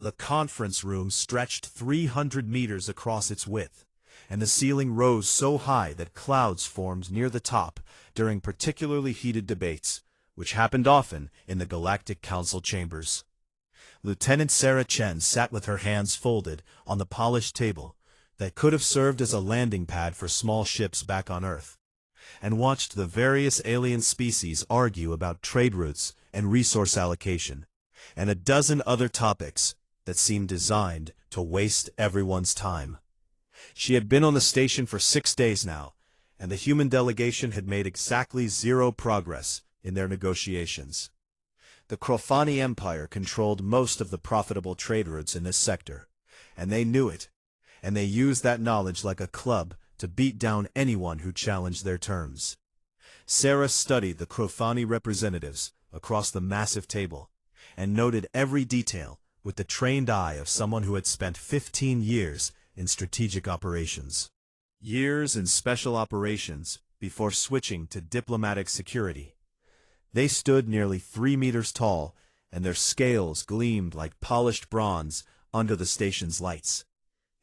The conference room stretched 300 meters across its width, and the ceiling rose so high that clouds formed near the top during particularly heated debates, which happened often in the Galactic Council chambers. Lieutenant Sarah Chen sat with her hands folded on the polished table that could have served as a landing pad for small ships back on Earth, and watched the various alien species argue about trade routes and resource allocation, and a dozen other topics that seemed designed to waste everyone's time. She had been on the station for 6 days now, and the human delegation had made exactly zero progress in their negotiations. The Crofani Empire controlled most of the profitable trade routes in this sector, and they knew it, and they used that knowledge like a club to beat down anyone who challenged their terms. Sarah studied the Crofani representatives across the massive table, and noted every detail with the trained eye of someone who had spent 15 years in strategic operations. Years in special operations before switching to diplomatic security. They stood nearly 3 meters tall, and their scales gleamed like polished bronze under the station's lights.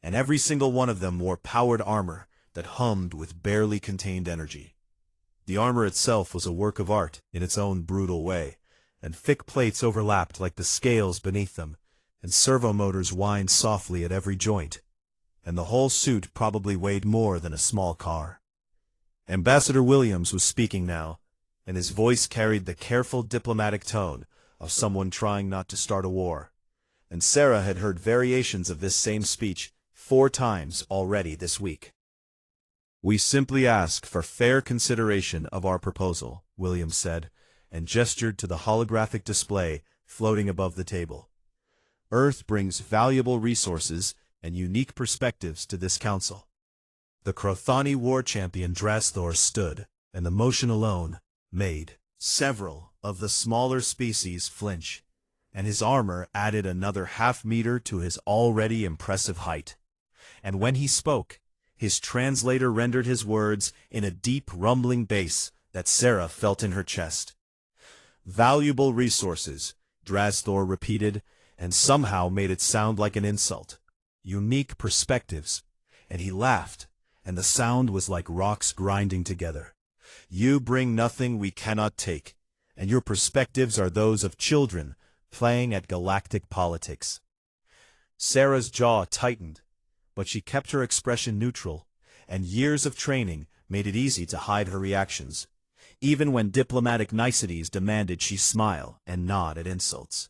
And every single one of them wore powered armor that hummed with barely contained energy. The armor itself was a work of art in its own brutal way, and thick plates overlapped like the scales beneath them, and servo motors whined softly at every joint, and the whole suit probably weighed more than a small car. Ambassador Williams was speaking now, and his voice carried the careful diplomatic tone of someone trying not to start a war, and Sarah had heard variations of this same speech 4 times already this week. "We simply ask for fair consideration of our proposal," Williams said, and gestured to the holographic display floating above the table. "Earth brings valuable resources and unique perspectives to this council." The Crothani war champion Drasthor stood, and the motion alone made several of the smaller species flinch, and his armor added another half-meter to his already impressive height. And when he spoke, his translator rendered his words in a deep rumbling bass that Sarah felt in her chest. "Valuable resources," Drasthor repeated, and somehow made it sound like an insult. "Unique perspectives," and he laughed, and the sound was like rocks grinding together. "You bring nothing we cannot take, and your perspectives are those of children playing at galactic politics." Sarah's jaw tightened, but she kept her expression neutral, and years of training made it easy to hide her reactions. Even when diplomatic niceties demanded she smile and nod at insults.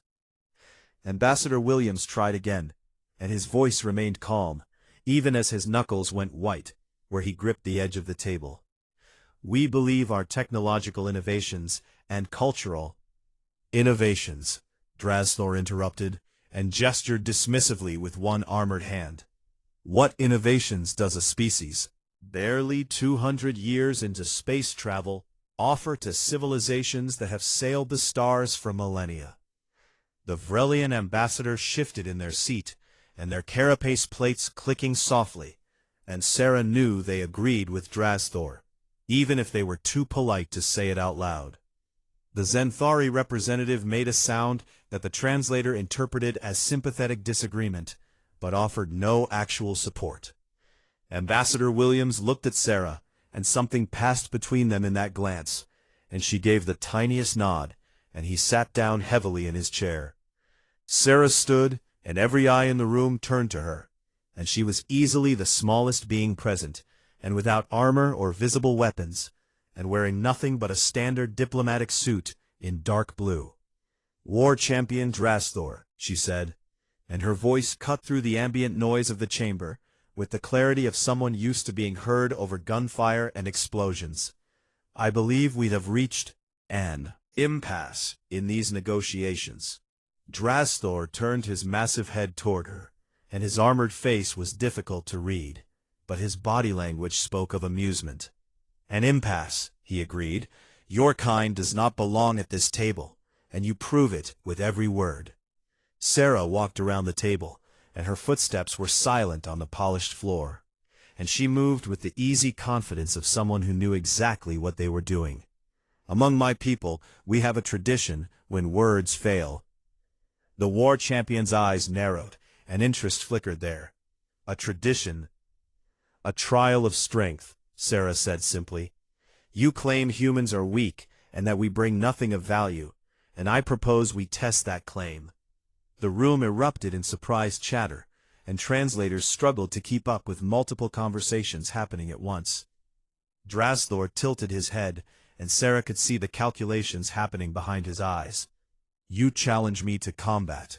Ambassador Williams tried again, and his voice remained calm, even as his knuckles went white where he gripped the edge of the table. "We believe our technological innovations and cultural innovations," Drasthor interrupted, and gestured dismissively with one armored hand. "What innovations does a species, barely 200 years into space travel, offer to civilizations that have sailed the stars for millennia?" The Vrelian ambassadors shifted in their seat, and their carapace plates clicking softly, and Sarah knew they agreed with Drasthor, even if they were too polite to say it out loud. The Zenthari representative made a sound that the translator interpreted as sympathetic disagreement, but offered no actual support. Ambassador Williams looked at Sarah, and something passed between them in that glance, and she gave the tiniest nod, and he sat down heavily in his chair. Sarah stood, and every eye in the room turned to her, and she was easily the smallest being present, and without armor or visible weapons, and wearing nothing but a standard diplomatic suit in dark blue. "War champion Drasthor," she said, and her voice cut through the ambient noise of the chamber with the clarity of someone used to being heard over gunfire and explosions. "I believe we have reached an impasse in these negotiations." Drasthor turned his massive head toward her, and his armored face was difficult to read, but his body language spoke of amusement. "An impasse," he agreed. "Your kind does not belong at this table, and you prove it with every word." Sarah walked around the table, and her footsteps were silent on the polished floor, and she moved with the easy confidence of someone who knew exactly what they were doing. "Among my people, we have a tradition when words fail." The war champion's eyes narrowed, and interest flickered there. A tradition. A trial of strength, Sarah said simply. You claim humans are weak, and that we bring nothing of value, and I propose we test that claim. The room erupted in surprised chatter, and translators struggled to keep up with multiple conversations happening at once. Drasthor tilted his head, and Sarah could see the calculations happening behind his eyes. You challenge me to combat.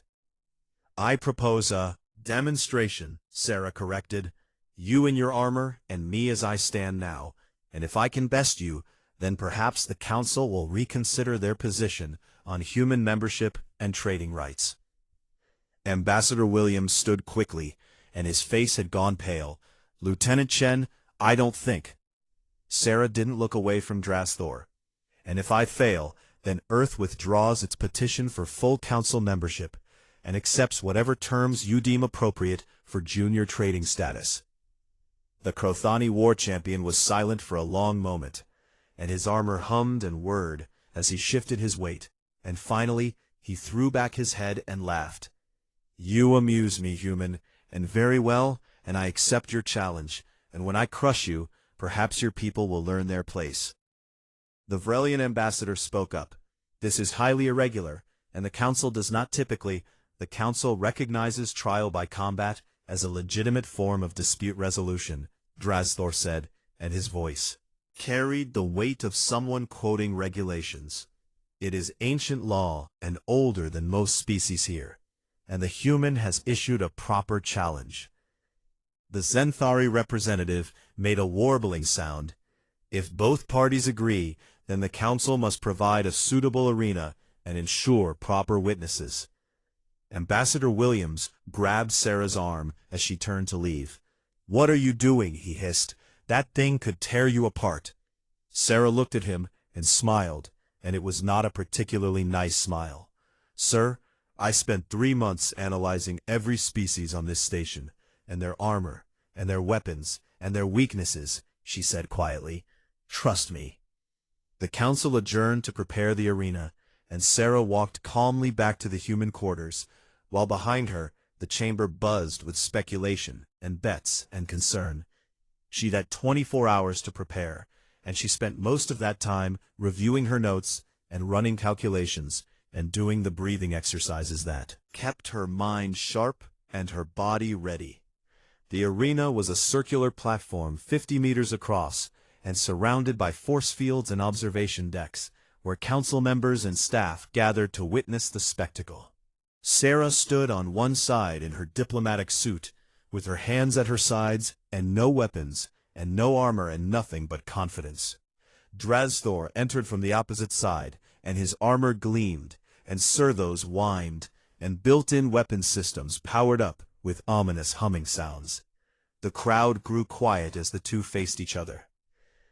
I propose a demonstration, Sarah corrected. You in your armor, and me as I stand now, and if I can best you, then perhaps the Council will reconsider their position on human membership and trading rights. Ambassador Williams stood quickly, and his face had gone pale. Lieutenant Chen, I don't think. Sarah didn't look away from Drasthor. And if I fail, then Earth withdraws its petition for full Council membership, and accepts whatever terms you deem appropriate for junior trading status. The Krothani war champion was silent for a long moment, and his armor hummed and whirred as he shifted his weight, and finally he threw back his head and laughed. You amuse me, human, and very well, and I accept your challenge, and when I crush you, perhaps your people will learn their place. The Vrelian ambassador spoke up. This is highly irregular, and the Council does not typically. The Council recognizes trial by combat as a legitimate form of dispute resolution, Drasthor said, and his voice carried the weight of someone quoting regulations. It is ancient law and older than most species here, and the human has issued a proper challenge. The Zenthari representative made a warbling sound. If both parties agree, then the Council must provide a suitable arena and ensure proper witnesses. Ambassador Williams grabbed Sarah's arm as she turned to leave. What are you doing? He hissed. That thing could tear you apart. Sarah looked at him and smiled, and it was not a particularly nice smile. Sir, I spent 3 months analyzing every species on this station, and their armor, and their weapons, and their weaknesses, she said quietly. Trust me. The Council adjourned to prepare the arena, and Sarah walked calmly back to the human quarters, while behind her the chamber buzzed with speculation and bets and concern. She'd had 24 hours to prepare, and she spent most of that time reviewing her notes and running calculations and doing the breathing exercises that kept her mind sharp and her body ready. The arena was a circular platform 50 meters across and surrounded by force fields and observation decks, where Council members and staff gathered to witness the spectacle. Sarah stood on one side in her diplomatic suit, with her hands at her sides and no weapons and no armor and nothing but confidence. Drasthor entered from the opposite side, and his armor gleamed, and servos whined, and built-in weapon systems powered up with ominous humming sounds. The crowd grew quiet as the two faced each other.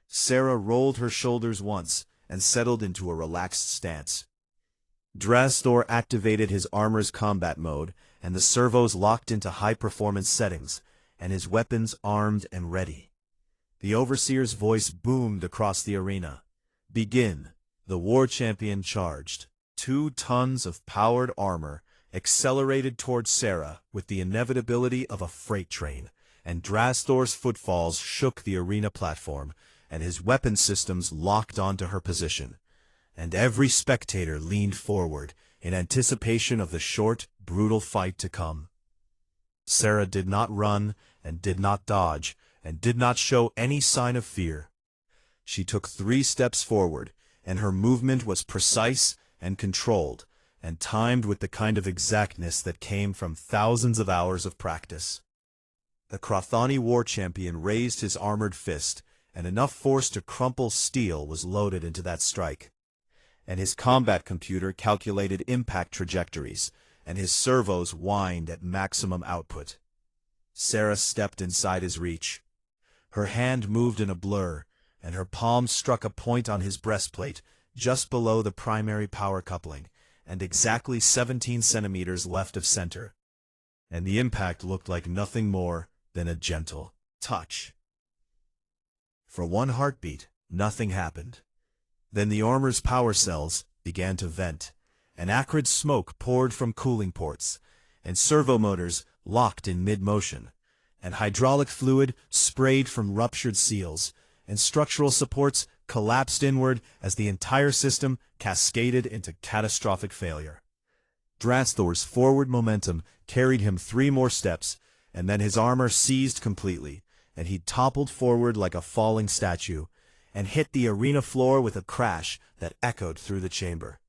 Sarah rolled her shoulders once and settled into a relaxed stance. Drasthor activated his armor's combat mode, and the servos locked into high-performance settings, and his weapons armed and ready. The Overseer's voice boomed across the arena. Begin. The war champion charged. 2 tons of powered armor accelerated towards Sarah with the inevitability of a freight train, and Drasthor's footfalls shook the arena platform, and his weapon systems locked onto her position. And every spectator leaned forward in anticipation of the short, brutal fight to come. Sarah did not run and did not dodge and did not show any sign of fear. She took 3 steps forward, and her movement was precise and controlled, and timed with the kind of exactness that came from thousands of hours of practice. The Krothani war champion raised his armored fist, and enough force to crumple steel was loaded into that strike. And his combat computer calculated impact trajectories, and his servos whined at maximum output. Sarah stepped inside his reach. Her hand moved in a blur, and her palm struck a point on his breastplate, just below the primary power coupling, and exactly 17 centimeters left of center. And the impact looked like nothing more than a gentle touch. For 1 heartbeat, nothing happened. Then the armor's power cells began to vent, An acrid smoke poured from cooling ports, and servo motors locked in mid-motion, and hydraulic fluid sprayed from ruptured seals, and structural supports collapsed inward as the entire system cascaded into catastrophic failure. Drasthor's forward momentum carried him 3 more steps, and then his armor seized completely, and he toppled forward like a falling statue, and hit the arena floor with a crash that echoed through the chamber.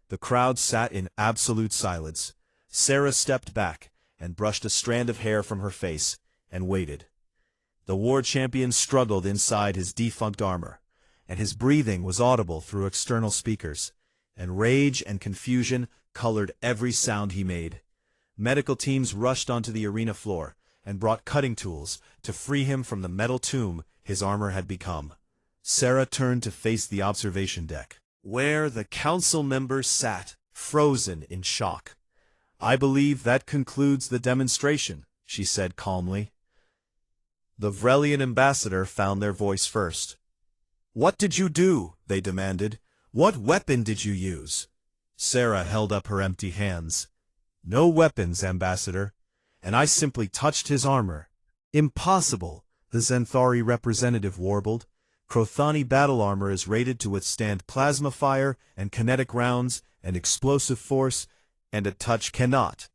The crowd sat in absolute silence. Sarah stepped back and brushed a strand of hair from her face, and waited. The war champion struggled inside his defunct armor, and his breathing was audible through external speakers, and rage and confusion colored every sound he made. Medical teams rushed onto the arena floor and brought cutting tools to free him from the metal tomb his armor had become. Sarah turned to face the observation deck, where the council members sat, frozen in shock. "I believe that concludes the demonstration," she said calmly. The Vrelian ambassador found their voice first. "What did you do?" they demanded. "What weapon did you use?" Sarah held up her empty hands. "No weapons, Ambassador, and I simply touched his armor." "Impossible," the Zenthari representative warbled. "Krothani battle armor is rated to withstand plasma fire and kinetic rounds and explosive force, and a touch cannot."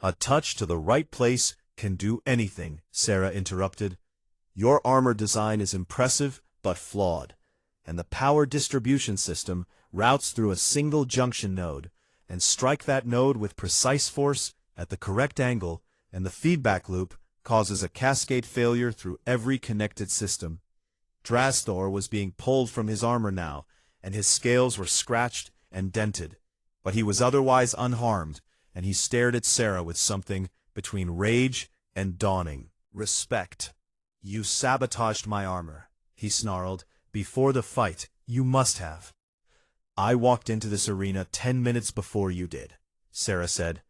"A touch to the right place can do anything," Sarah interrupted. "Your armor design is impressive but flawed, and the power distribution system routes through a single junction node, and strike that node with precise force at the correct angle, and the feedback loop causes a cascade failure through every connected system." Drasthor was being pulled from his armor now, and his scales were scratched and dented, but he was otherwise unharmed, and he stared at Sarah with something between rage and dawning respect. "You sabotaged my armor," he snarled. "Before the fight, you must have." "I walked into this arena 10 minutes before you did," Sarah said,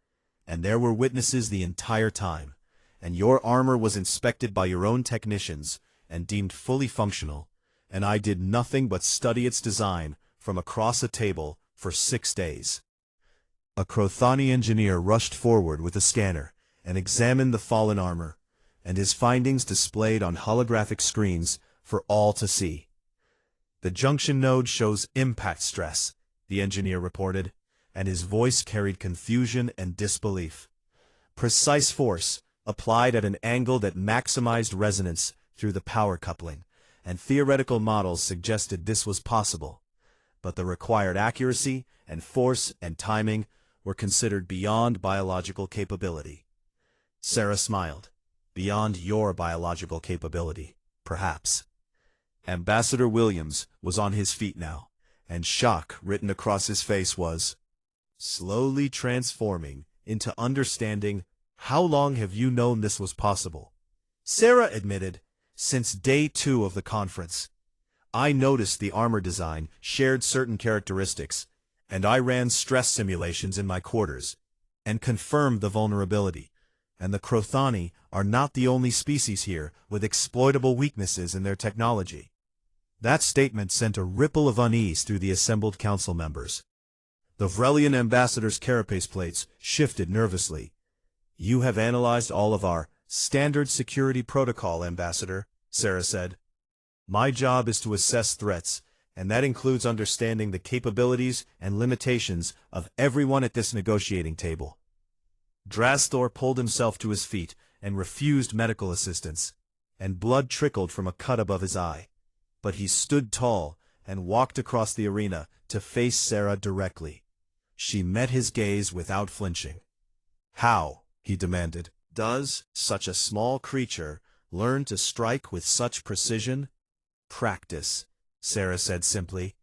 "and there were witnesses the entire time, and your armor was inspected by your own technicians and deemed fully functional, and I did nothing but study its design from across a table for 6 days." A Krothani engineer rushed forward with a scanner and examined the fallen armor, and his findings displayed on holographic screens for all to see. "The junction node shows impact stress," the engineer reported, and his voice carried confusion and disbelief. "Precise force, applied at an angle that maximized resonance through the power coupling, and theoretical models suggested this was possible, but the required accuracy and force and timing were considered beyond biological capability." Sarah smiled. "Beyond your biological capability, perhaps." Ambassador Williams was on his feet now, and shock written across his face was slowly transforming into understanding. "How long have you known this was possible?" Sarah admitted, "Since day 2 of the conference. I noticed the armor design shared certain characteristics, and I ran stress simulations in my quarters, and confirmed the vulnerability. And the Krothani are not the only species here with exploitable weaknesses in their technology." That statement sent a ripple of unease through the assembled council members. The Vrelian ambassador's carapace plates shifted nervously. "You have analyzed all of our standard security protocol, Ambassador," Sarah said. "My job is to assess threats, and that includes understanding the capabilities and limitations of everyone at this negotiating table." Drasthor pulled himself to his feet and refused medical assistance, and blood trickled from a cut above his eye. But he stood tall and walked across the arena to face Sarah directly. She met his gaze without flinching. "How," he demanded, "does such a small creature learn to strike with such precision?" "Practice," Sarah said simply.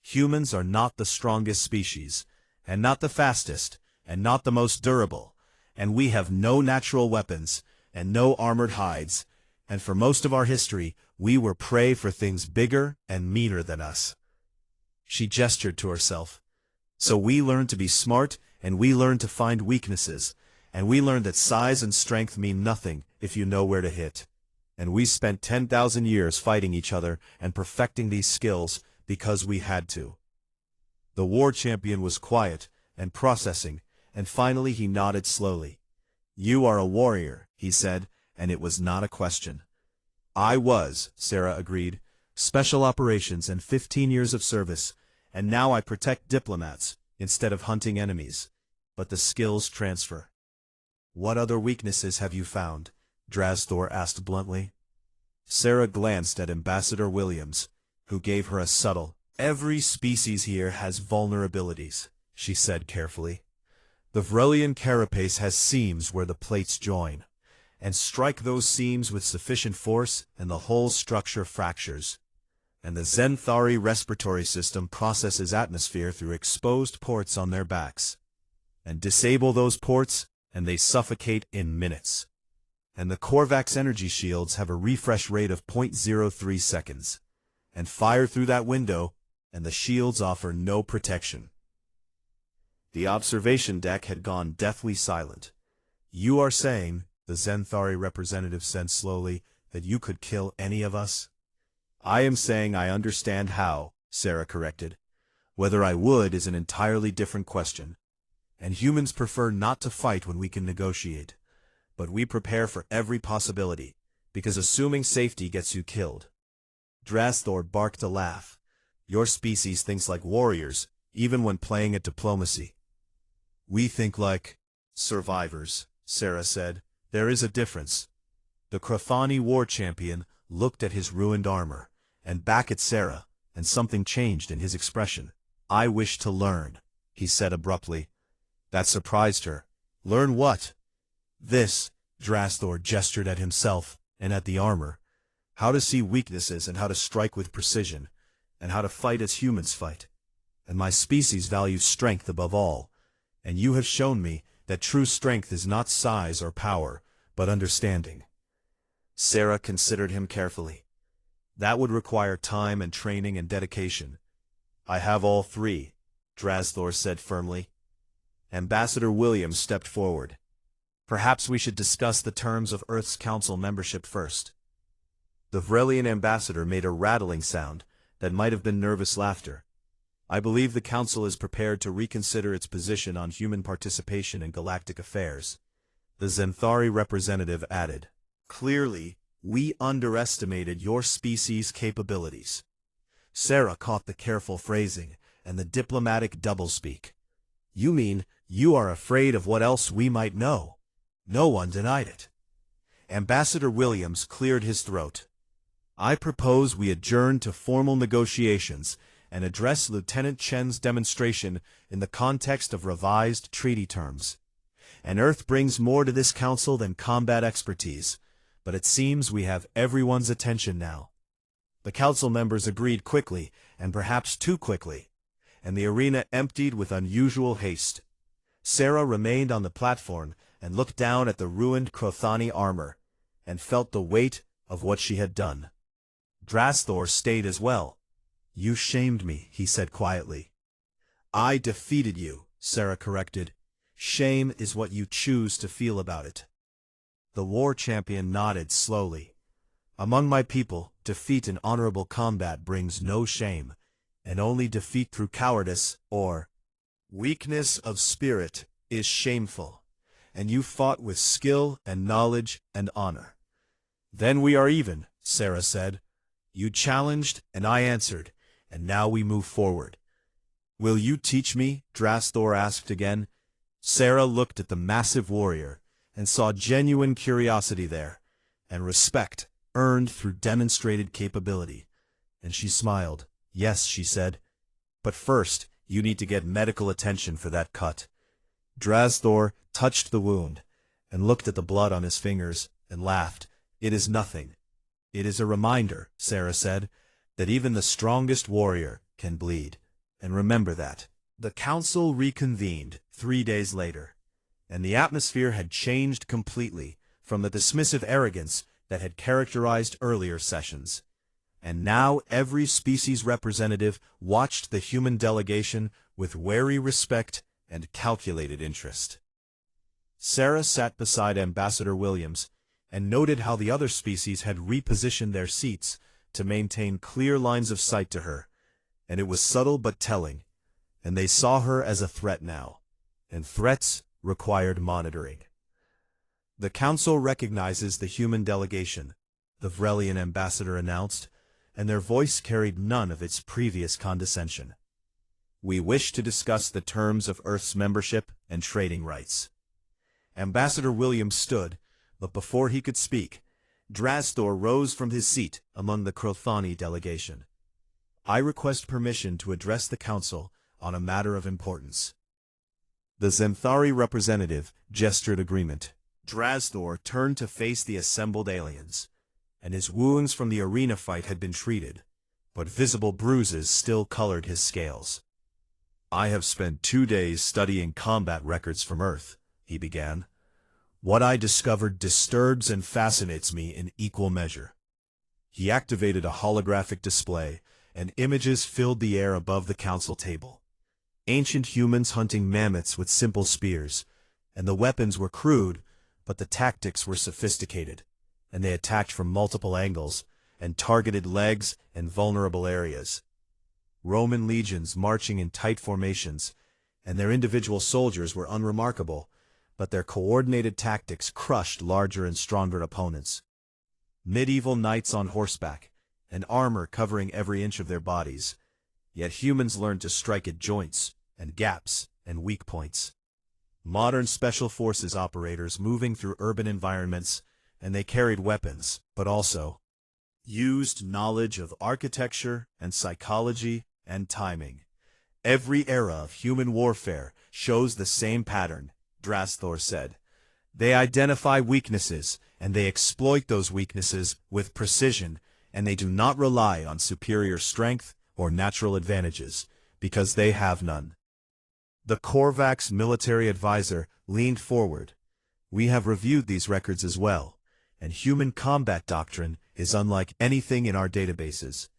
"Humans are not the strongest species, and not the fastest, and not the most durable, and we have no natural weapons, and no armored hides, and for most of our history, we were prey for things bigger and meaner than us." She gestured to herself. "So we learned to be smart, and we learned to find weaknesses, and we learned that size and strength mean nothing if you know where to hit. And we spent 10,000 years fighting each other and perfecting these skills because we had to." The war champion was quiet and processing, and finally he nodded slowly. "You are a warrior," he said, and it was not a question. "I was," Sarah agreed. "Special operations and 15 years of service, and now I protect diplomats instead of hunting enemies. But the skills transfer." "What other weaknesses have you found?" Drasthor asked bluntly. Sarah glanced at Ambassador Williams, who gave her a subtle, "Every species here has vulnerabilities," she said carefully. "The Vrelian carapace has seams where the plates join, and strike those seams with sufficient force and the whole structure fractures. And the Zenthari respiratory system processes atmosphere through exposed ports on their backs. And disable those ports, and they suffocate in minutes. And the Korvax energy shields have a refresh rate of 0.03 seconds. And fire through that window, and the shields offer no protection." The observation deck had gone deathly silent. "You are saying," the Zenthari representative said slowly, "that you could kill any of us?" "I am saying I understand how," Sarah corrected. "Whether I would is an entirely different question. And humans prefer not to fight when we can negotiate. But we prepare for every possibility, because assuming safety gets you killed." Drasthor barked a laugh. "Your species thinks like warriors, even when playing at diplomacy." "We think like survivors," Sarah said. "There is a difference." The Krothani war champion looked at his ruined armor, and back at Sarah, and something changed in his expression. "I wish to learn," he said abruptly. That surprised her. "Learn what?" "This," Drasthor gestured at himself, and at the armor. "How to see weaknesses and how to strike with precision, and how to fight as humans fight. And my species values strength above all, and you have shown me that true strength is not size or power, but understanding." Sarah considered him carefully. "That would require time and training and dedication." "I have all three," Drasthor said firmly. Ambassador Williams stepped forward. "Perhaps we should discuss the terms of Earth's Council membership first." The Vrelian ambassador made a rattling sound that might have been nervous laughter. "I believe the Council is prepared to reconsider its position on human participation in galactic affairs," the Zenthari representative added. "Clearly, we underestimated your species' capabilities." Sarah caught the careful phrasing and the diplomatic doublespeak. "You mean you are afraid of what else we might know?" No one denied it. Ambassador Williams cleared his throat. "I propose we adjourn to formal negotiations and address Lieutenant Chen's demonstration in the context of revised treaty terms. And Earth brings more to this council than combat expertise, but it seems we have everyone's attention now." The council members agreed quickly, and perhaps too quickly, and the arena emptied with unusual haste. Sarah remained on the platform and looked down at the ruined Krothani armor, and felt the weight of what she had done. Drasthor stayed as well. "You shamed me," he said quietly. "I defeated you," Sarah corrected. "Shame is what you choose to feel about it." The war champion nodded slowly. "Among my people, defeat in honorable combat brings no shame, and only defeat through cowardice or weakness of spirit is shameful, and you fought with skill and knowledge and honor." "Then we are even," Sarah said. "You challenged, and I answered, and now we move forward." "Will you teach me?" Drasthor asked again. Sarah looked at the massive warrior, and saw genuine curiosity there, and respect earned through demonstrated capability. And she smiled. "Yes," she said. "But first, you need to get medical attention for that cut." Drasthor touched the wound, and looked at the blood on his fingers, and laughed. "It is nothing." "It is a reminder," Sarah said, "that even the strongest warrior can bleed. And remember that." The council reconvened 3 days later, and the atmosphere had changed completely from the dismissive arrogance that had characterized earlier sessions. And now every species representative watched the human delegation with wary respect and calculated interest. Sarah sat beside Ambassador Williams and noted how the other species had repositioned their seats to maintain clear lines of sight to her, and it was subtle but telling, and they saw her as a threat now, and threats required monitoring. The Council recognizes the human delegation, the Vrelian ambassador announced, and their voice carried none of its previous condescension. We wish to discuss the terms of Earth's membership and trading rights. Ambassador Williams stood, but before he could speak, Drastor rose from his seat among the Crothani delegation. I request permission to address the Council on a matter of importance. The Zenthari representative gestured agreement. Drastor turned to face the assembled aliens, and his wounds from the arena fight had been treated, but visible bruises still colored his scales. I have spent 2 days studying combat records from Earth, he began. What I discovered disturbs and fascinates me in equal measure. He activated a holographic display, and images filled the air above the council table. Ancient humans hunting mammoths with simple spears, and the weapons were crude, but the tactics were sophisticated, and they attacked from multiple angles, and targeted legs and vulnerable areas. Roman legions marching in tight formations, and their individual soldiers were unremarkable, but their coordinated tactics crushed larger and stronger opponents. Medieval knights on horseback, and armor covering every inch of their bodies, yet humans learned to strike at joints, and gaps, and weak points. Modern special forces operators moving through urban environments, and they carried weapons, but also used knowledge of architecture and psychology and timing. Every era of human warfare shows the same pattern, Drastor said. They identify weaknesses, and they exploit those weaknesses with precision, and they do not rely on superior strength or natural advantages, because they have none. The Korvax military advisor leaned forward. We have reviewed these records as well, and human combat doctrine is unlike anything in our databases,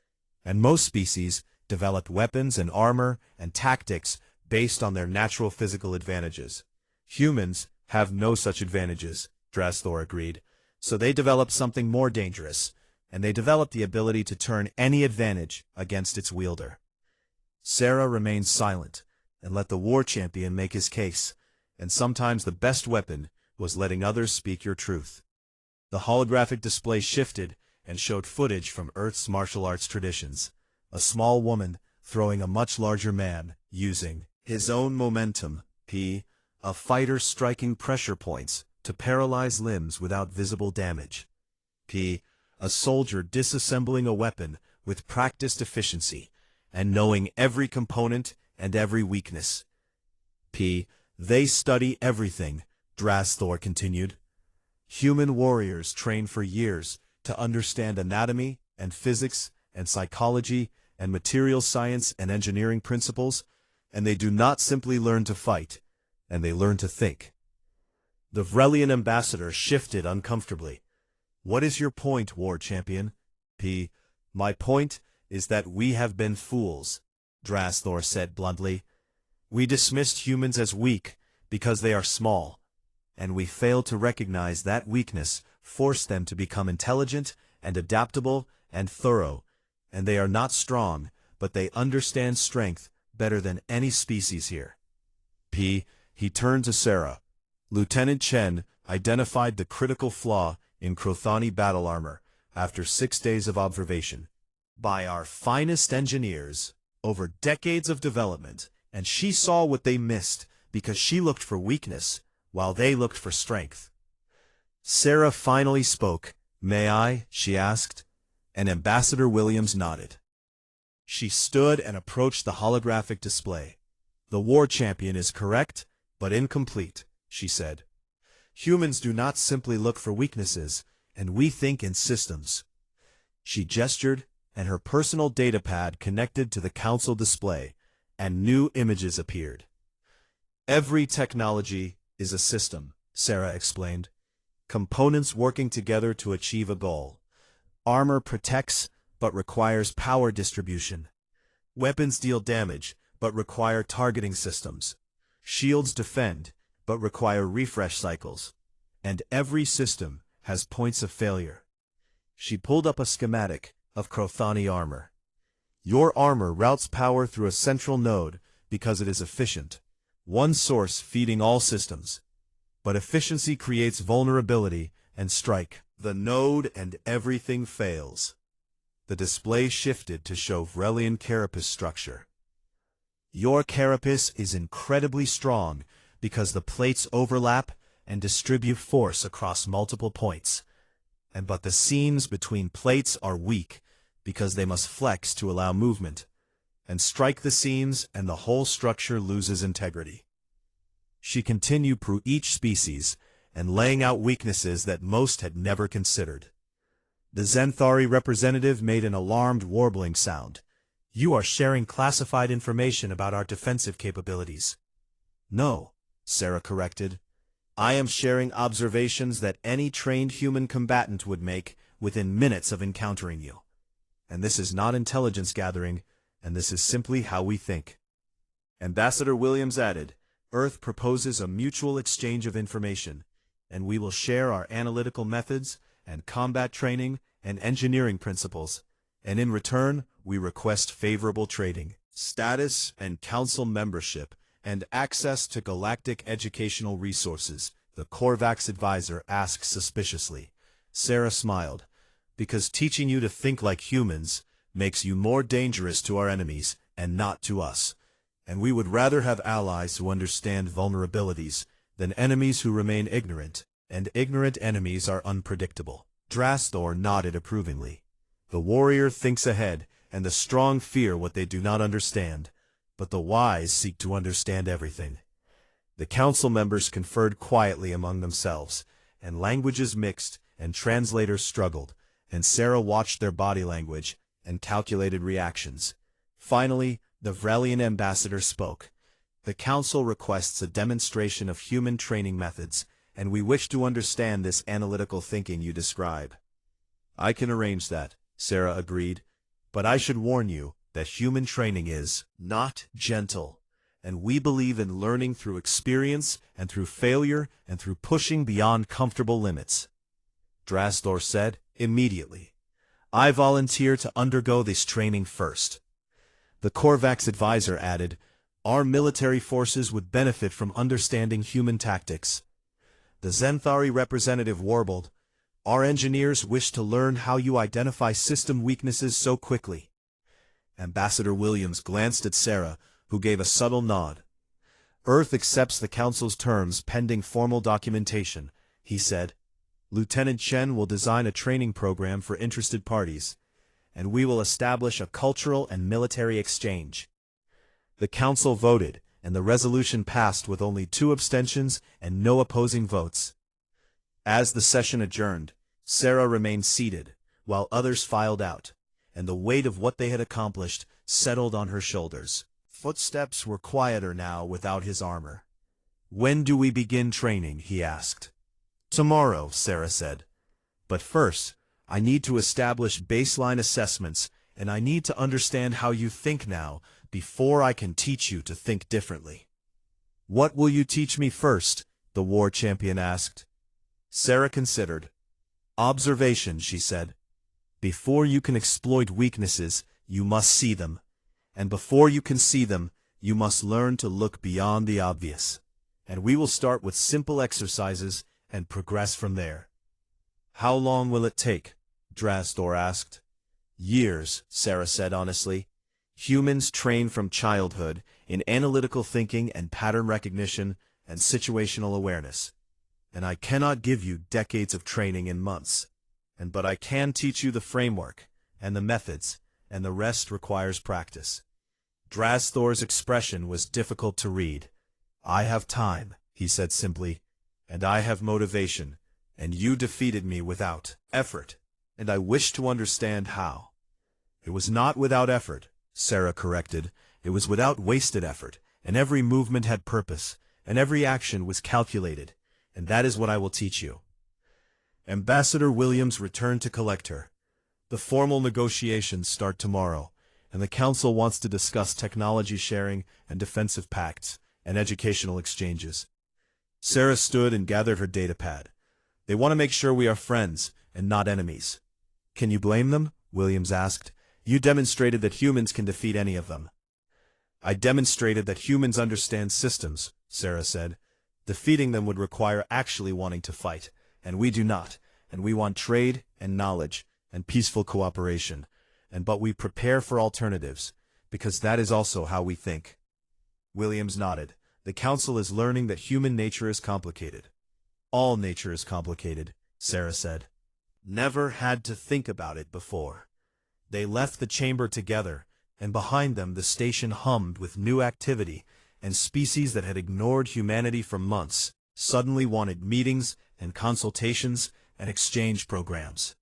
and most species developed weapons and armor and tactics based on their natural physical advantages. Humans have no such advantages, Drastor agreed, so they developed something more dangerous, and they developed the ability to turn any advantage against its wielder. Sarah remained silent and let the war champion make his case, and sometimes the best weapon was letting others speak your truth. The holographic display shifted and showed footage from Earth's martial arts traditions. A small woman throwing a much larger man, using his own momentum, a fighter striking pressure points to paralyze limbs without visible damage, a soldier disassembling a weapon with practiced efficiency and knowing every component and every weakness. They study everything, Drastor continued. Human warriors train for years to understand anatomy and physics and psychology and material science and engineering principles, and they do not simply learn to fight, and they learn to think. The Vrelian ambassador shifted uncomfortably. What is your point, war champion? My point is that we have been fools, Drastor said bluntly. We dismissed humans as weak because they are small, and we failed to recognize that weakness forced them to become intelligent and adaptable and thorough, and they are not strong, but they understand strength better than any species here. He turned to Sarah. Lieutenant Chen identified the critical flaw in Crothani battle armor after 6 days of observation by our finest engineers over decades of development, and she saw what they missed because she looked for weakness while they looked for strength. Sarah finally spoke. May I? She asked, and Ambassador Williams nodded. She stood and approached the holographic display. The war champion is correct, but incomplete, she said. Humans do not simply look for weaknesses, and we think in systems. She gestured, and her personal datapad connected to the council display, and new images appeared. Every technology is a system, Sarah explained. Components working together to achieve a goal. Armor protects, but requires power distribution. Weapons deal damage, but require targeting systems. Shields defend, but require refresh cycles. And every system has points of failure. She pulled up a schematic of Crothani armor. Your armor routes power through a central node because it is efficient, one source feeding all systems. But efficiency creates vulnerability, and strike the node and everything fails. The display shifted to show Vrelian carapace structure. Your carapace is incredibly strong because the plates overlap and distribute force across multiple points. But the seams between plates are weak because they must flex to allow movement. And strike the seams and the whole structure loses integrity. She continued through each species and laying out weaknesses that most had never considered. The Zenthari representative made an alarmed warbling sound. You are sharing classified information about our defensive capabilities. No, Sarah corrected. I am sharing observations that any trained human combatant would make within minutes of encountering you. And this is not intelligence gathering, and this is simply how we think. Ambassador Williams added, Earth proposes a mutual exchange of information, and we will share our analytical methods and combat training and engineering principles, and in return, we request favorable trading, status and council membership, and access to galactic educational resources, the Korvax advisor asked suspiciously. Sarah smiled, because teaching you to think like humans makes you more dangerous to our enemies and not to us. And we would rather have allies who understand vulnerabilities than enemies who remain ignorant, and ignorant enemies are unpredictable. Drasthor nodded approvingly. The warrior thinks ahead, and the strong fear what they do not understand, but the wise seek to understand everything. The council members conferred quietly among themselves, and languages mixed, and translators struggled, and Sarah watched their body language and calculated reactions. Finally, the Vrelian ambassador spoke. The council requests a demonstration of human training methods, and we wish to understand this analytical thinking you describe. I can arrange that, Sarah agreed, but I should warn you that human training is not gentle, and we believe in learning through experience and through failure and through pushing beyond comfortable limits. Drasthor said, immediately. I volunteer to undergo this training first. The Korvax advisor added, our military forces would benefit from understanding human tactics. The Zenthari representative warbled, our engineers wish to learn how you identify system weaknesses so quickly. Ambassador Williams glanced at Sarah, who gave a subtle nod. Earth accepts the Council's terms pending formal documentation, he said. Lieutenant Chen will design a training program for interested parties, and we will establish a cultural and military exchange. The Council voted, and the resolution passed with only 2 abstentions and no opposing votes. As the session adjourned, Sarah remained seated, while others filed out, and the weight of what they had accomplished settled on her shoulders. Footsteps were quieter now without his armor. When do we begin training? He asked. Tomorrow, Sarah said. But first, I need to establish baseline assessments, and I need to understand how you think now, before I can teach you to think differently. What will you teach me first? The war champion asked. Sarah considered. Observation, she said. Before you can exploit weaknesses, you must see them. And before you can see them, you must learn to look beyond the obvious. And we will start with simple exercises and progress from there. How long will it take? Drasthor asked. Years, Sarah said honestly. Humans train from childhood in analytical thinking and pattern recognition and situational awareness. And I cannot give you decades of training in months. But I can teach you the framework and the methods, and the rest requires practice. Drasthor's expression was difficult to read. I have time, he said simply, and I have motivation, and you defeated me without effort, and I wish to understand how. It was not without effort, Sarah corrected. It was without wasted effort, and every movement had purpose, and every action was calculated, and that is what I will teach you. Ambassador Williams returned to collect her. The formal negotiations start tomorrow, and the Council wants to discuss technology sharing and defensive pacts and educational exchanges. Sarah stood and gathered her datapad. They want to make sure we are friends and not enemies. Can you blame them? Williams asked. You demonstrated that humans can defeat any of them. I demonstrated that humans understand systems, Sarah said. Defeating them would require actually wanting to fight, and we do not, and we want trade and knowledge and peaceful cooperation, but we prepare for alternatives, because that is also how we think. Williams nodded. The Council is learning that human nature is complicated. All nature is complicated, Sarah said. Never had to think about it before. They left the chamber together, and behind them the station hummed with new activity, and species that had ignored humanity for months suddenly wanted meetings and consultations and exchange programs.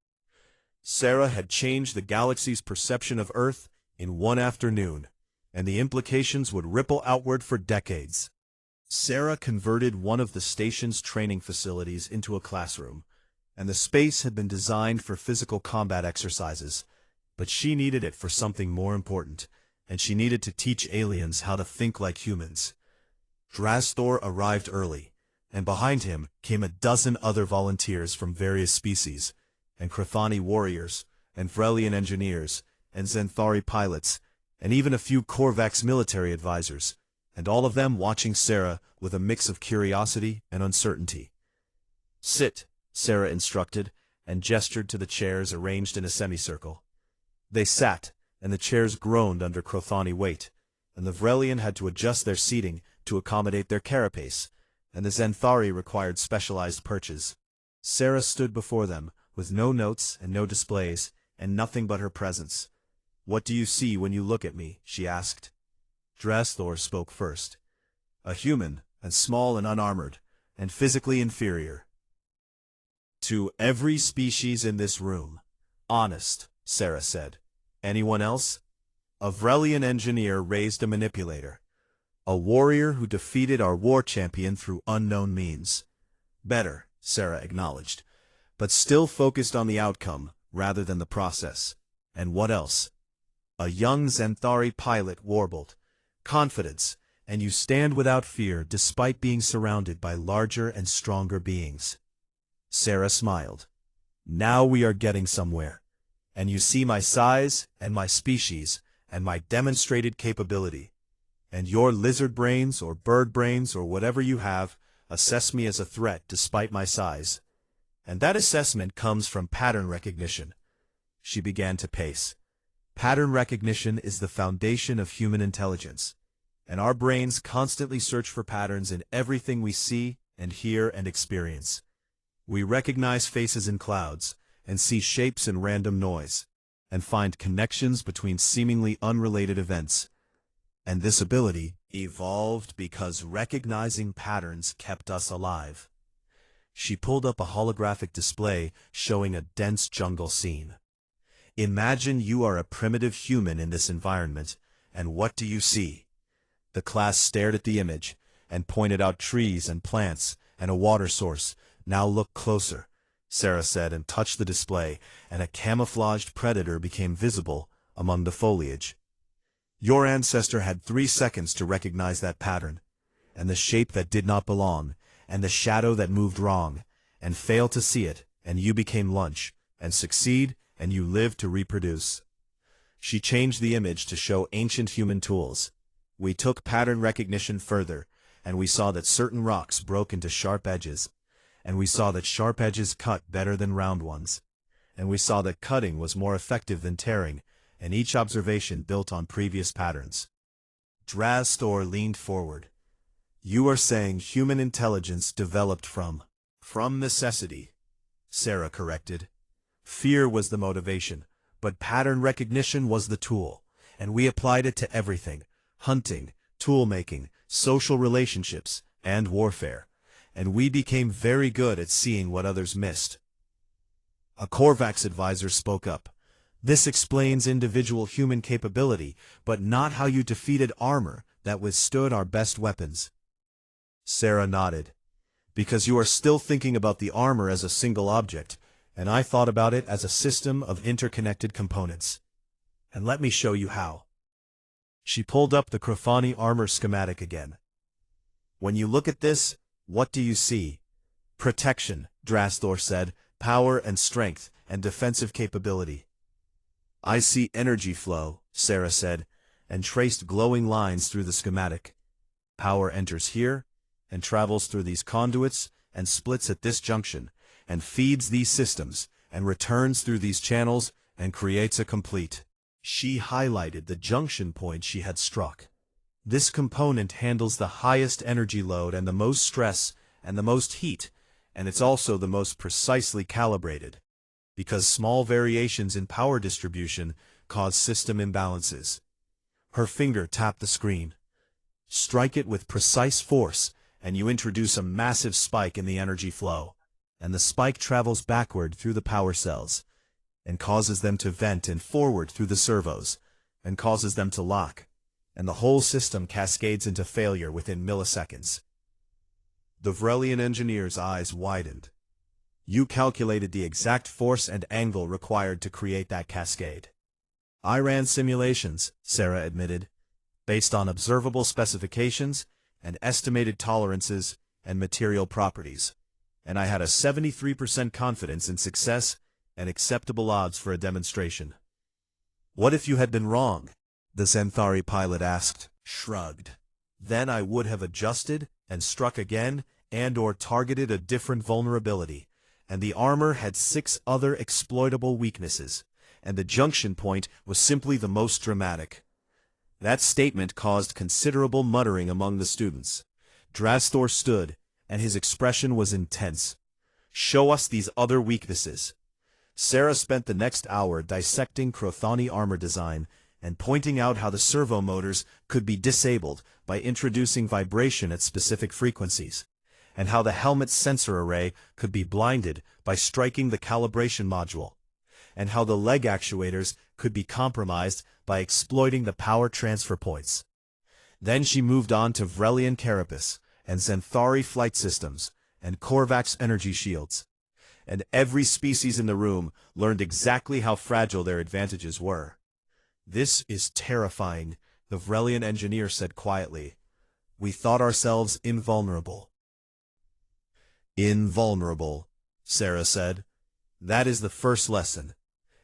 Sarah had changed the galaxy's perception of Earth in one afternoon, and the implications would ripple outward for decades. Sarah converted one of the station's training facilities into a classroom, and the space had been designed for physical combat exercises, but she needed it for something more important, and she needed to teach aliens how to think like humans. Drastor arrived early, and behind him came a dozen other volunteers from various species, and Chthoni warriors, and Vrelian engineers, and Xanthari pilots, and even a few Korvax military advisors, and all of them watching Sarah with a mix of curiosity and uncertainty. "Sit," Sarah instructed, and gestured to the chairs arranged in a semicircle. They sat, and the chairs groaned under Chthoni weight, and the Vrelian had to adjust their seating to accommodate their carapace, and the Xanthari required specialized perches. Sarah stood before them, with no notes and no displays, and nothing but her presence. "What do you see when you look at me?" she asked. Drastor spoke first. "A human, and small and unarmored, and physically inferior to every species in this room. Honest," Sarah said. "Anyone else?" A Vrelian engineer raised a manipulator. "A warrior who defeated our war champion through unknown means." "Better," Sarah acknowledged, but still focused on the outcome rather than the process. "And what else?" A young Xanthari pilot warbled. "Confidence, and you stand without fear despite being surrounded by larger and stronger beings." Sarah smiled. "Now we are getting somewhere. And you see my size, and my species, and my demonstrated capability. And your lizard brains, or bird brains, or whatever you have, assess me as a threat despite my size. And that assessment comes from pattern recognition." She began to pace. "Pattern recognition is the foundation of human intelligence, and our brains constantly search for patterns in everything we see and hear and experience. We recognize faces in clouds, and see shapes in random noise, and find connections between seemingly unrelated events. And this ability evolved because recognizing patterns kept us alive." She pulled up a holographic display showing a dense jungle scene. "Imagine you are a primitive human in this environment, and what do you see?" The class stared at the image, and pointed out trees and plants, and a water source. "Now look closer," Sarah said, and touched the display, and a camouflaged predator became visible among the foliage. "Your ancestor had 3 seconds to recognize that pattern, and the shape that did not belong, and the shadow that moved wrong, and fail to see it, and you became lunch, and succeed, and you lived to reproduce." She changed the image to show ancient human tools. "We took pattern recognition further, and we saw that certain rocks broke into sharp edges, and we saw that sharp edges cut better than round ones, and we saw that cutting was more effective than tearing, and each observation built on previous patterns." Drastor leaned forward. "You are saying human intelligence developed from necessity," Sarah corrected. "Fear was the motivation, but pattern recognition was the tool, and we applied it to everything: hunting, tool-making, social relationships, and warfare. And we became very good at seeing what others missed." A Korvax advisor spoke up. "This explains individual human capability, but not how you defeated armor that withstood our best weapons." Sarah nodded. "Because you are still thinking about the armor as a single object, and I thought about it as a system of interconnected components. And let me show you how." She pulled up the Chthoni armor schematic again. "When you look at this, what do you see?" "Protection," Drastor said, "power and strength, and defensive capability." "I see energy flow," Sarah said, and traced glowing lines through the schematic. "Power enters here, and travels through these conduits and splits at this junction, and feeds these systems, and returns through these channels, and creates a complete. She highlighted the junction point she had struck. This component handles the highest energy load and the most stress and the most heat, and it's also the most precisely calibrated, because small variations in power distribution cause system imbalances. Her finger tapped the screen. Strike it with precise force, and you introduce a massive spike in the energy flow, and the spike travels backward through the power cells, and causes them to vent and forward through the servos, and causes them to lock, and the whole system cascades into failure within milliseconds. The Vrelian engineer's eyes widened. You calculated the exact force and angle required to create that cascade. I ran simulations, Sarah admitted, based on observable specifications and estimated tolerances and material properties, and I had a 73% confidence in success and acceptable odds for a demonstration. What if you had been wrong? The Xanthari pilot asked, shrugged. Then I would have adjusted and struck again and/or targeted a different vulnerability, and the armor had 6 other exploitable weaknesses, and the junction point was simply the most dramatic. That statement caused considerable muttering among the students. Drastor stood, and his expression was intense. Show us these other weaknesses. Sarah spent the next hour dissecting Crothani armor design and pointing out how the servo motors could be disabled by introducing vibration at specific frequencies, and how the helmet's sensor array could be blinded by striking the calibration module, and how the leg actuators could be compromised by exploiting the power transfer points. Then she moved on to Vrelian carapace, and Xanthari flight systems, and Korvax energy shields. And every species in the room learned exactly how fragile their advantages were. This is terrifying, the Vrelian engineer said quietly. We thought ourselves invulnerable. Invulnerable, Sarah said. That is the first lesson.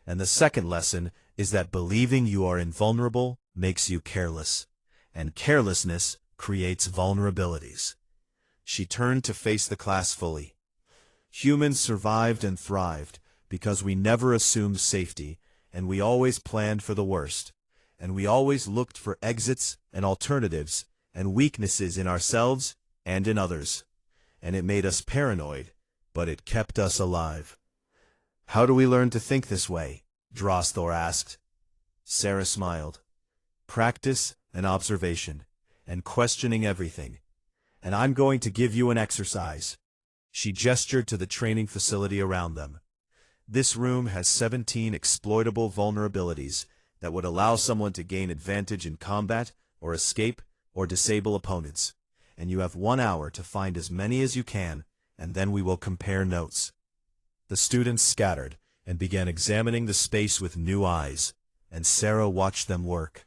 And the second lesson is that believing you are invulnerable makes you careless, and carelessness creates vulnerabilities. She turned to face the class fully. Humans survived and thrived because we never assumed safety, and we always planned for the worst, and we always looked for exits and alternatives and weaknesses in ourselves and in others. And it made us paranoid, but it kept us alive. How do we learn to think this way? Drastor asked. Sarah smiled. Practice and observation, and questioning everything. And I'm going to give you an exercise. She gestured to the training facility around them. This room has 17 exploitable vulnerabilities that would allow someone to gain advantage in combat, or escape, or disable opponents. And you have 1 hour to find as many as you can, and then we will compare notes. The students scattered and began examining the space with new eyes, and Sarah watched them work.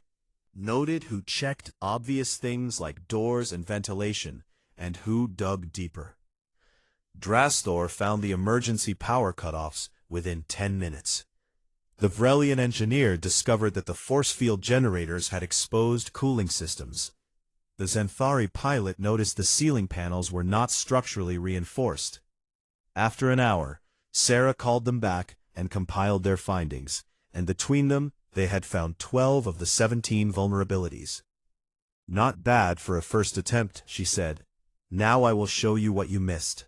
Noted who checked obvious things like doors and ventilation, and who dug deeper. Drastor found the emergency power cutoffs within 10 minutes. The Vrelian engineer discovered that the force field generators had exposed cooling systems. The Xanthari pilot noticed the ceiling panels were not structurally reinforced. After an hour, Sarah called them back and compiled their findings, and between them they had found 12 of the 17 vulnerabilities. Not bad for a first attempt, she said. Now I will show you what you missed.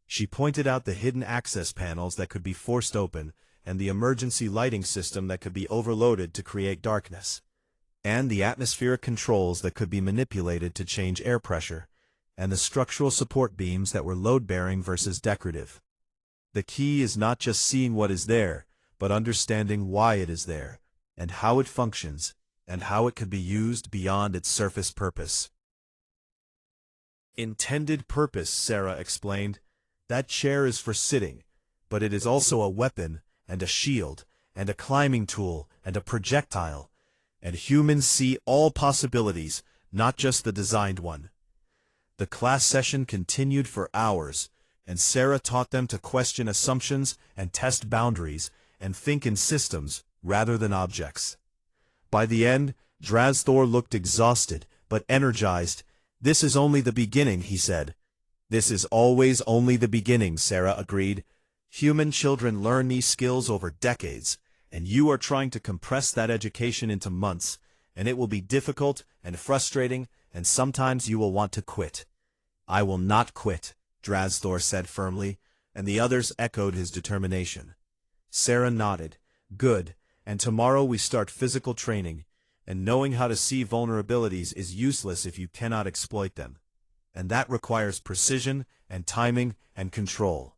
She pointed out the hidden access panels that could be forced open, and the emergency lighting system that could be overloaded to create darkness, and the atmospheric controls that could be manipulated to change air pressure, and the structural support beams that were load-bearing versus decorative. The key is not just seeing what is there, but understanding why it is there, and how it functions, and how it could be used beyond its surface purpose. Intended purpose, Sarah explained. That chair is for sitting, but it is also a weapon, and a shield, and a climbing tool, and a projectile, and humans see all possibilities, not just the designed one. The class session continued for hours, and Sarah taught them to question assumptions and test boundaries, and think in systems rather than objects. By the end, Drastor looked exhausted but energized, This is only the beginning, he said. This is always only the beginning, Sarah agreed. Human children learn these skills over decades, and you are trying to compress that education into months, and it will be difficult and frustrating, and sometimes you will want to quit. I will not quit, Drasthor said firmly, and the others echoed his determination. Sarah nodded. Good, and tomorrow we start physical training, and knowing how to see vulnerabilities is useless if you cannot exploit them. And that requires precision and timing and control.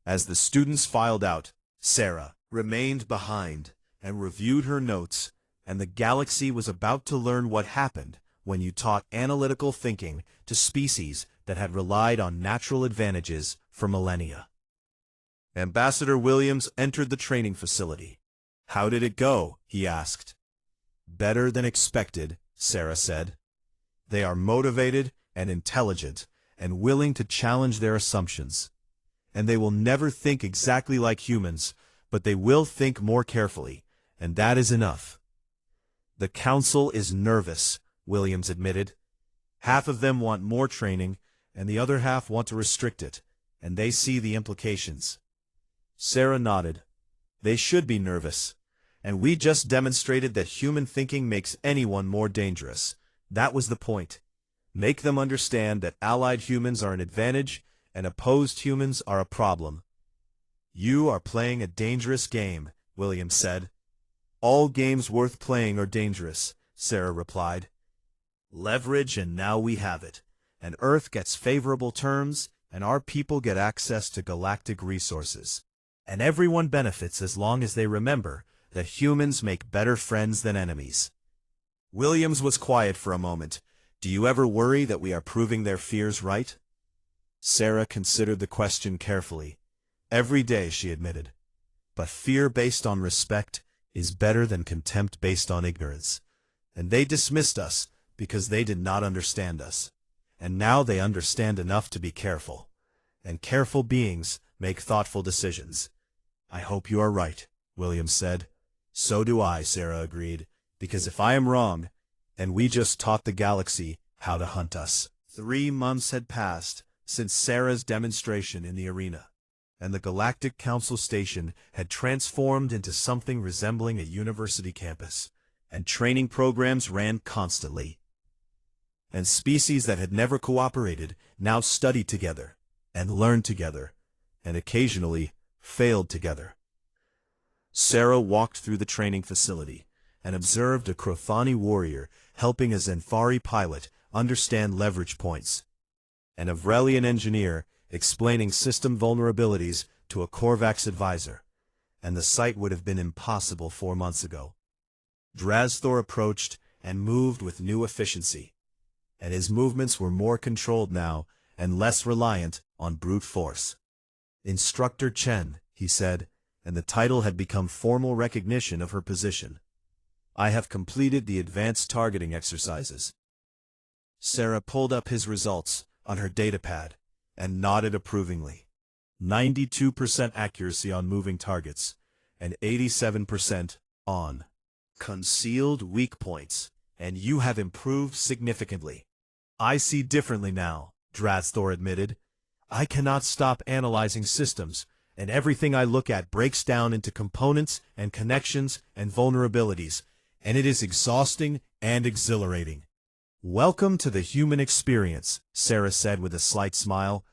As the students filed out, Sarah remained behind and reviewed her notes, and the galaxy was about to learn what happened when you taught analytical thinking to species that had relied on natural advantages for millennia. Ambassador Williams entered the training facility. How did it go? He asked. Better than expected, Sarah said. They are motivated and intelligent and willing to challenge their assumptions. And they will never think exactly like humans, but they will think more carefully, and that is enough. The council is nervous, Williams admitted. Half of them want more training, and the other half want to restrict it, and they see the implications. Sarah nodded. They should be nervous, and we just demonstrated that human thinking makes anyone more dangerous. That was the point. Make them understand that allied humans are an advantage and opposed humans are a problem. You are playing a dangerous game, Williams said. All games worth playing are dangerous, Sarah replied. Leverage, and now we have it. And Earth gets favorable terms, and our people get access to galactic resources. And everyone benefits as long as they remember that humans make better friends than enemies. Williams was quiet for a moment. Do you ever worry that we are proving their fears right? Sarah considered the question carefully. Every day, she admitted. But fear based on respect is better than contempt based on ignorance. And they dismissed us because they did not understand us. And now they understand enough to be careful. And careful beings make thoughtful decisions. I hope you are right, Williams said. So do I, Sarah agreed, because if I am wrong, and we just taught the galaxy how to hunt us. 3 months had passed since Sarah's demonstration in the arena, and the Galactic Council Station had transformed into something resembling a university campus, and training programs ran constantly. And species that had never cooperated now studied together, and learned together, and occasionally failed together. Sarah walked through the training facility, and observed a Krothani warrior helping a Zenfari pilot understand leverage points, and a Vrelian engineer explaining system vulnerabilities to a Korvax advisor, and the sight would have been impossible 4 months ago. Drasthor approached and moved with new efficiency, and his movements were more controlled now and less reliant on brute force. Instructor Chen, he said, and the title had become formal recognition of her position. I have completed the advanced targeting exercises. Sarah pulled up his results on her datapad and nodded approvingly. 92% accuracy on moving targets, and 87% on concealed weak points, and you have improved significantly. I see differently now, Drasthor admitted. I cannot stop analyzing systems, and everything I look at breaks down into components and connections and vulnerabilities, and it is exhausting and exhilarating. Welcome to the human experience, Sarah said with a slight smile.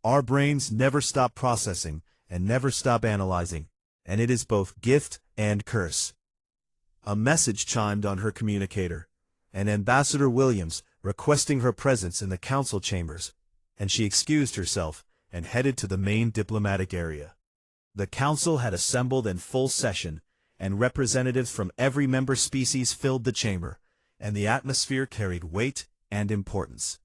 Our brains never stop processing and never stop analyzing, and it is both gift and curse. A message chimed on her communicator, and Ambassador Williams requesting her presence in the council chambers, and she excused herself and headed to the main diplomatic area. The council had assembled in full session, and representatives from every member species filled the chamber, and the atmosphere carried weight and importance.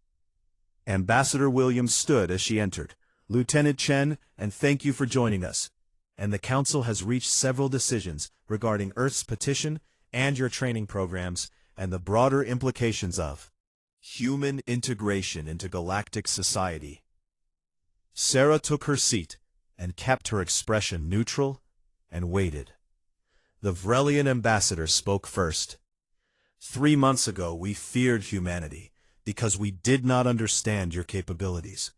Ambassador Williams stood as she entered. Lieutenant Chen, and thank you for joining us. And the council has reached several decisions regarding Earth's petition and your training programs and the broader implications of human integration into galactic society. Sarah took her seat and kept her expression neutral and waited. The Vrelian ambassador spoke first. 3 months ago we feared humanity, because we did not understand your capabilities.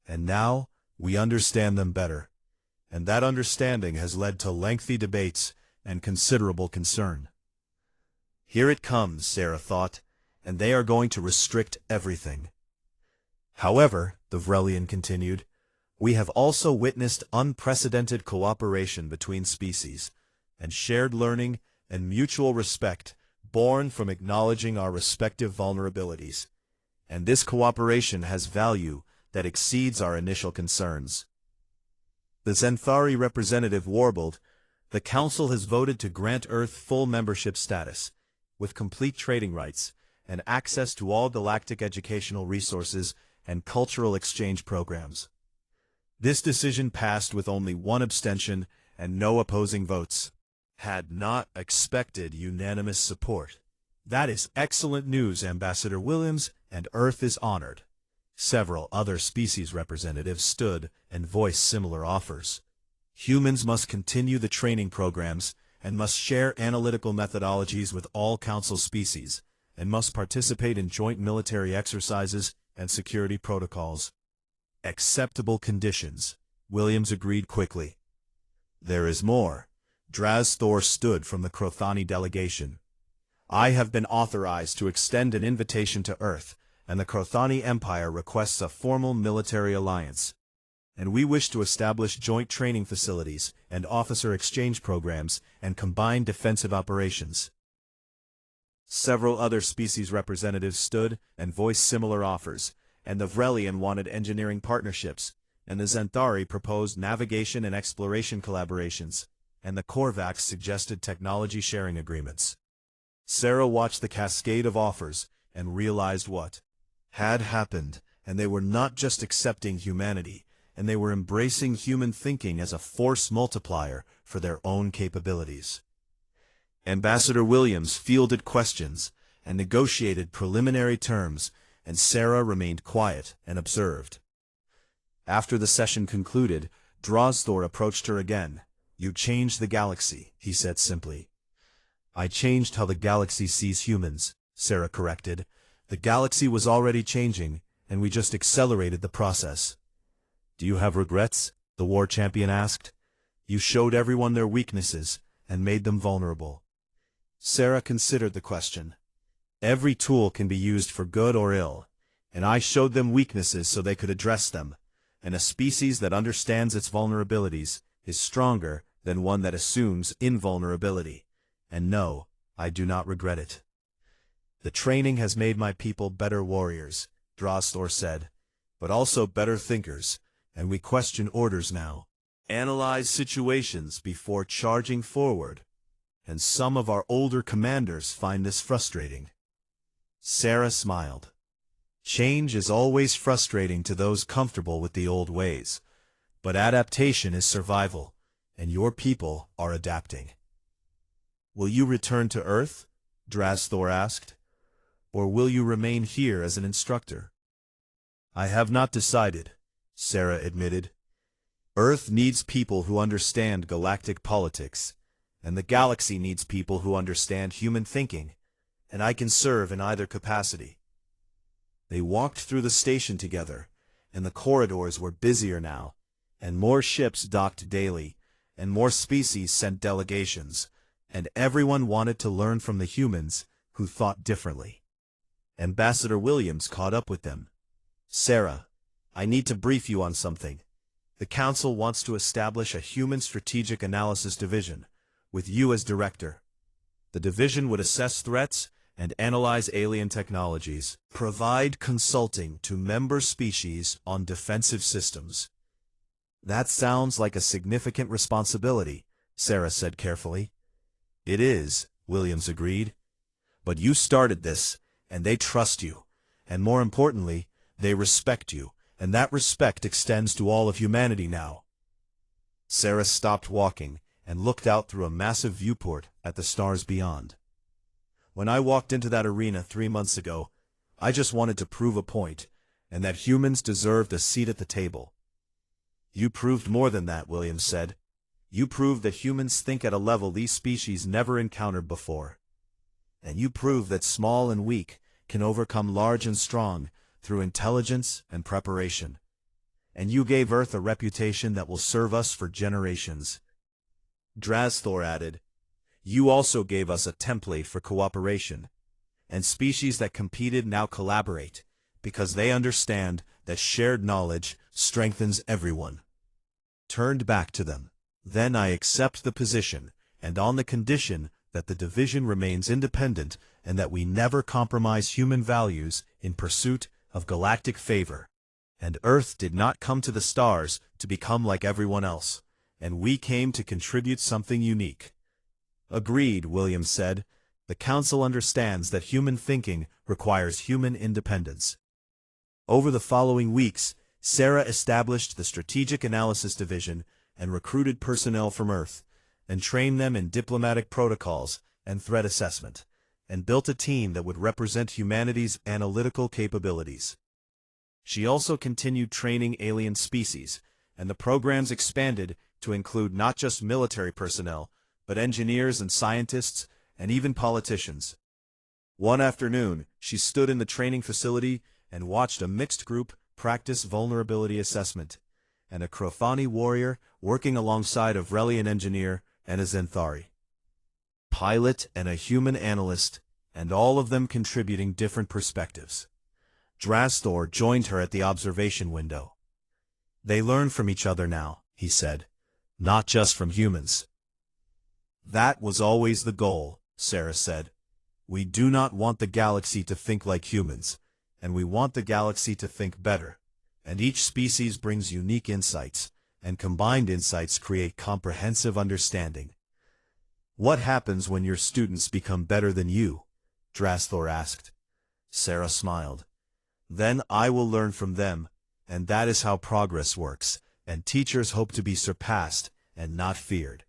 And now, we understand them better. And that understanding has led to lengthy debates and considerable concern. Here it comes, Sarah thought, and they are going to restrict everything. However, the Vrelian continued, we have also witnessed unprecedented cooperation between species, and shared learning and mutual respect born from acknowledging our respective vulnerabilities. And this cooperation has value that exceeds our initial concerns. The Zenthari representative warbled, the Council has voted to grant Earth full membership status, with complete trading rights, and access to all galactic educational resources and cultural exchange programs. This decision passed with only one abstention and no opposing votes. Had not expected unanimous support. That is excellent news, Ambassador Williams, and Earth is honored. Several other species representatives stood and voiced similar offers. Humans must continue the training programs and must share analytical methodologies with all Council species, and must participate in joint military exercises and security protocols. Acceptable conditions, Williams agreed quickly. There is more. Drazthor stood from the Krothani delegation. I have been authorized to extend an invitation to Earth, and the Krothani Empire requests a formal military alliance. And we wish to establish joint training facilities and officer exchange programs and combine defensive operations. Several other species representatives stood and voiced similar offers, and the Vrelian wanted engineering partnerships, and the Zenthari proposed navigation and exploration collaborations, and the Korvax suggested technology sharing agreements. Sarah watched the cascade of offers and realized what had happened, and they were not just accepting humanity, and they were embracing human thinking as a force multiplier for their own capabilities. Ambassador Williams fielded questions and negotiated preliminary terms, and Sarah remained quiet and observed. After the session concluded, Drazthor approached her again. You changed the galaxy, he said simply. I changed how the galaxy sees humans, Sarah corrected. The galaxy was already changing, and we just accelerated the process. Do you have regrets? The war champion asked. You showed everyone their weaknesses and made them vulnerable. Sarah considered the question. Every tool can be used for good or ill, and I showed them weaknesses so they could address them, and a species that understands its vulnerabilities is stronger than one that assumes invulnerability. And no, I do not regret it. The training has made my people better warriors, Drazthor said, but also better thinkers, and we question orders now. Analyze situations before charging forward, and some of our older commanders find this frustrating. Sarah smiled. Change is always frustrating to those comfortable with the old ways, but adaptation is survival, and your people are adapting. Will you return to Earth? Drazthor asked. Or will you remain here as an instructor? I have not decided, Sarah admitted. Earth needs people who understand galactic politics, and the galaxy needs people who understand human thinking, and I can serve in either capacity. They walked through the station together, and the corridors were busier now, and more ships docked daily, and more species sent delegations, and everyone wanted to learn from the humans who thought differently. Ambassador Williams caught up with them. Sarah, I need to brief you on something. The Council wants to establish a Human Strategic Analysis Division, with you as director. The division would assess threats and analyze alien technologies, provide consulting to member species on defensive systems. That sounds like a significant responsibility, Sarah said carefully. It is, Williams agreed. But you started this, and they trust you, and more importantly, they respect you, and that respect extends to all of humanity now. Sarah stopped walking and looked out through a massive viewport at the stars beyond. When I walked into that arena 3 months ago, I just wanted to prove a point, and that humans deserved a seat at the table. You proved more than that, Williams said. You proved that humans think at a level these species never encountered before. And you proved that small and weak can overcome large and strong through intelligence and preparation. And you gave Earth a reputation that will serve us for generations. Drasthor added, you also gave us a template for cooperation, and species that competed now collaborate, because they understand that shared knowledge strengthens everyone. Turned back to them. Then I accept the position, and on the condition that the division remains independent and that we never compromise human values in pursuit of galactic favor. And Earth did not come to the stars to become like everyone else, and we came to contribute something unique. Agreed, William said. The Council understands that human thinking requires human independence. Over the following weeks, Sarah established the Strategic Analysis Division and recruited personnel from Earth, and trained them in diplomatic protocols and threat assessment, and built a team that would represent humanity's analytical capabilities. She also continued training alien species, and the programs expanded to include not just military personnel, but engineers and scientists, and even politicians. One afternoon, she stood in the training facility and watched a mixed group practice vulnerability assessment, and a Crothani warrior working alongside a Vrelian engineer and a Zenthari pilot and a human analyst, and all of them contributing different perspectives. Drasthor joined her at the observation window. They learn from each other now, he said, not just from humans. That was always the goal, Sarah said. We do not want the galaxy to think like humans, and we want the galaxy to think better. And each species brings unique insights, and combined insights create comprehensive understanding. What happens when your students become better than you? Drasthor asked. Sarah smiled. Then I will learn from them, and that is how progress works, and teachers hope to be surpassed and not feared.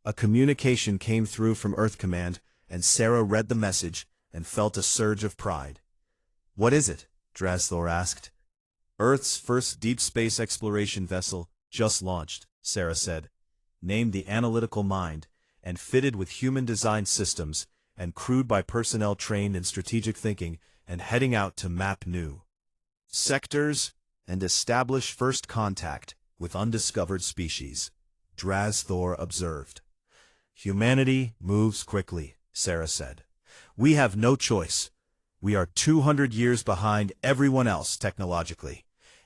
A communication came through from Earth Command, and Sarah read the message and felt a surge of pride. What is it? Drasthor asked. Earth's first deep space exploration vessel, just launched, Sarah said, named the Analytical Mind, and fitted with human-designed systems, and crewed by personnel trained in strategic thinking, and heading out to map new sectors and establish first contact with undiscovered species, Drasthor observed. Humanity moves quickly, Sarah said. We have no choice. We are 200 years behind everyone else technologically,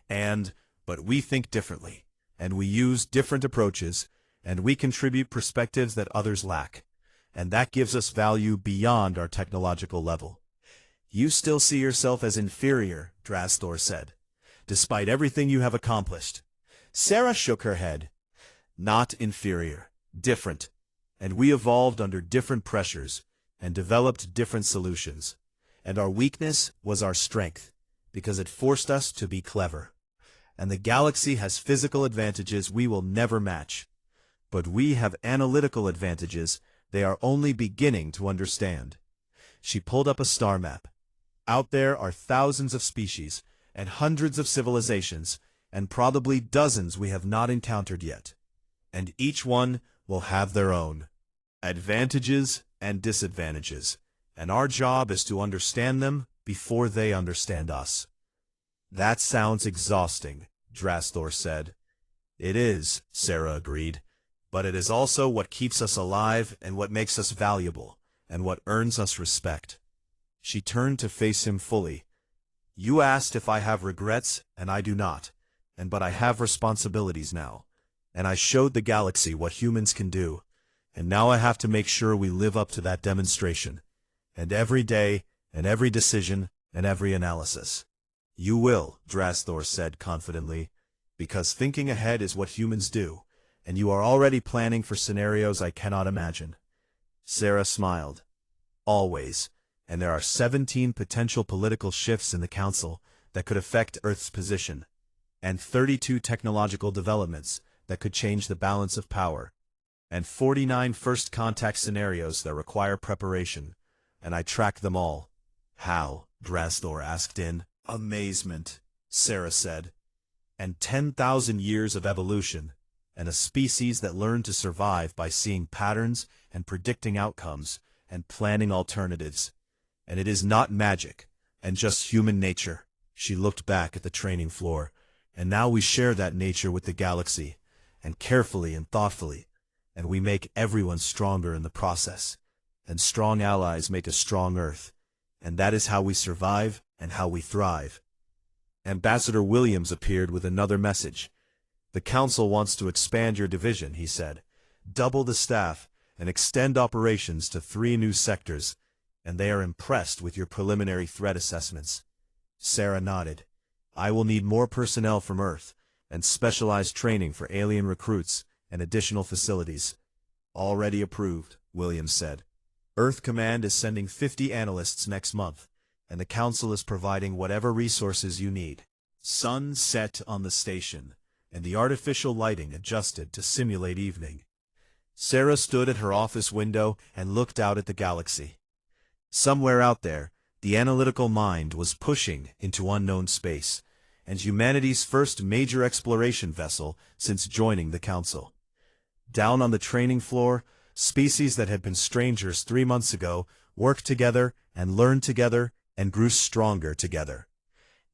but we think differently, and we use different approaches, and we contribute perspectives that others lack, and that gives us value beyond our technological level. You still see yourself as inferior, Drasthor said, despite everything you have accomplished. Sarah shook her head. Not inferior, different, and we evolved under different pressures and developed different solutions, and our weakness was our strength, because it forced us to be clever. And the galaxy has physical advantages we will never match. But we have analytical advantages they are only beginning to understand. She pulled up a star map. Out there are thousands of species, and hundreds of civilizations, and probably dozens we have not encountered yet. And each one will have their own advantages and disadvantages, and our job is to understand them before they understand us. That sounds exhausting, Drasthor said. It is, Sarah agreed, but it is also what keeps us alive and what makes us valuable, and what earns us respect. She turned to face him fully. You asked if I have regrets, and I do not, but I have responsibilities now, and I showed the galaxy what humans can do, and now I have to make sure we live up to that demonstration, and every day, and every decision, and every analysis. You will, Drasthor said confidently, because thinking ahead is what humans do, and you are already planning for scenarios I cannot imagine. Sarah smiled. Always, and there are 17 potential political shifts in the Council that could affect Earth's position, and 32 technological developments that could change the balance of power, and 49 first contact scenarios that require preparation, and I track them all. How? Drasthor asked in amazement. Sarah said. And 10,000 years of evolution, and a species that learned to survive by seeing patterns and predicting outcomes and planning alternatives. And it is not magic, and just human nature. She looked back at the training floor, and now we share that nature with the galaxy, and carefully and thoughtfully, and we make everyone stronger in the process. And strong allies make a strong Earth, and that is how we survive and how we thrive. Ambassador Williams appeared with another message. The Council wants to expand your division, he said. Double the staff and extend operations to 3 new sectors, and they are impressed with your preliminary threat assessments. Sarah nodded. I will need more personnel from Earth, and specialized training for alien recruits and additional facilities. Already approved, Williams said. Earth Command is sending 50 analysts next month, and the Council is providing whatever resources you need. Sun set on the station, and the artificial lighting adjusted to simulate evening. Sarah stood at her office window and looked out at the galaxy. Somewhere out there, the analytical mind was pushing into unknown space, and humanity's first major exploration vessel since joining the Council. Down on the training floor, species that had been strangers 3 months ago worked together and learned together and grew stronger together.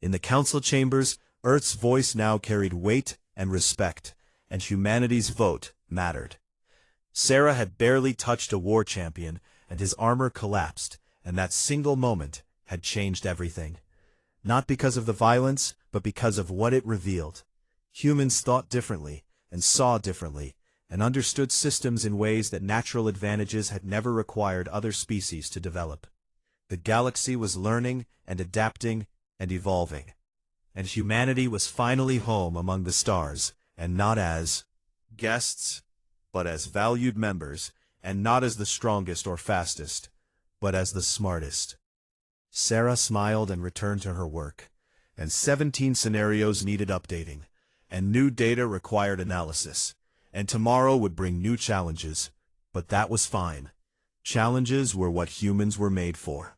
In the Council chambers, Earth's voice now carried weight and respect, and humanity's vote mattered. Sarah had barely touched a war champion, and his armor collapsed, and that single moment had changed everything. Not because of the violence, but because of what it revealed. Humans thought differently, and saw differently, and understood systems in ways that natural advantages had never required other species to develop. The galaxy was learning and adapting and evolving. And humanity was finally home among the stars, and not as guests, but as valued members, and not as the strongest or fastest, but as the smartest. Sarah smiled and returned to her work, and 17 scenarios needed updating, and new data required analysis, and tomorrow would bring new challenges, but that was fine. Challenges were what humans were made for.